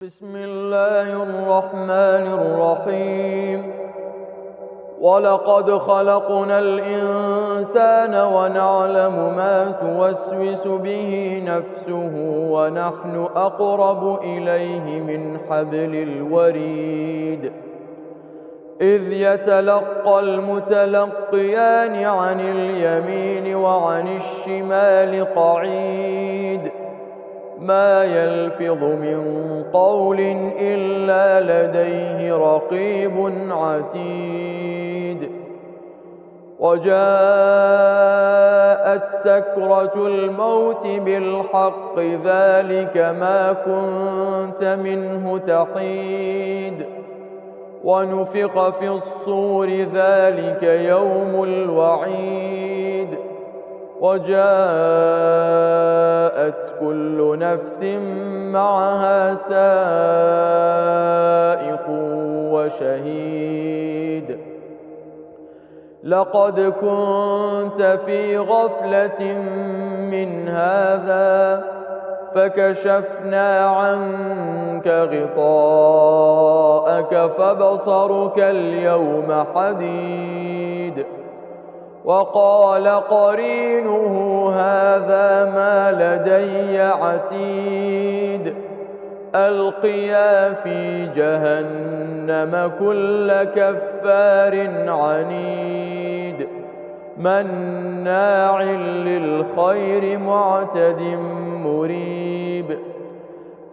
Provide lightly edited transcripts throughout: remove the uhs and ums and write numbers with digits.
بسم الله الرحمن الرحيم ولقد خلقنا الإنسان ونعلم ما توسوس به نفسه ونحن أقرب إليه من حبل الوريد إذ يتلقى المتلقيان عن اليمين وعن الشمال قعيد ما يلفظ من قول إلا لديه رقيب عتيد وجاءت سكرة الموت بالحق ذلك ما كنت منه تحيد ونفخ في الصور ذلك يوم الوعيد وجاءت كل نفس معها سائق وشهيد لقد كنت في غفلة من هذا فكشفنا عنك غطاءك فبصرك اليوم حديد وقال قرينه هذا ما لدي عتيد ألقيا في جهنم كل كفار عنيد مناع للخير معتد مريب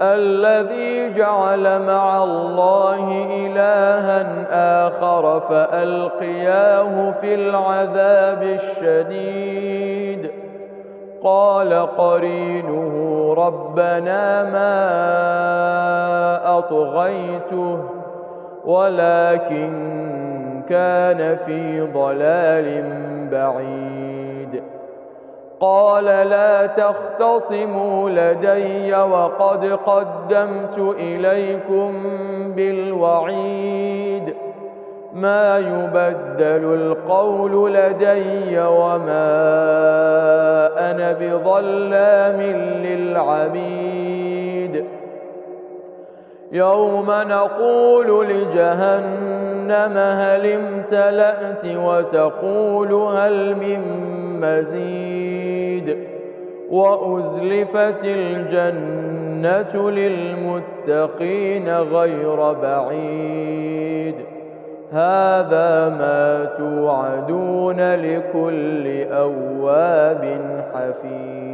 الذي جعل مع الله إلها آخر فألقياه في العذاب الشديد قال قرينه ربنا ما أطغيته ولكن كان في ضلال بعيد قال لا تختصموا لدي وقد قدمت إليكم بالوعيد ما يبدل القول لدي وما أنا بظلام للعبيد يوم نقول لجهنم هل امتلأت وتقول هل من مزيد وأزلفت الجنة للمتقين غير بعيد هذا ما توعدون لكل أواب حفيظ.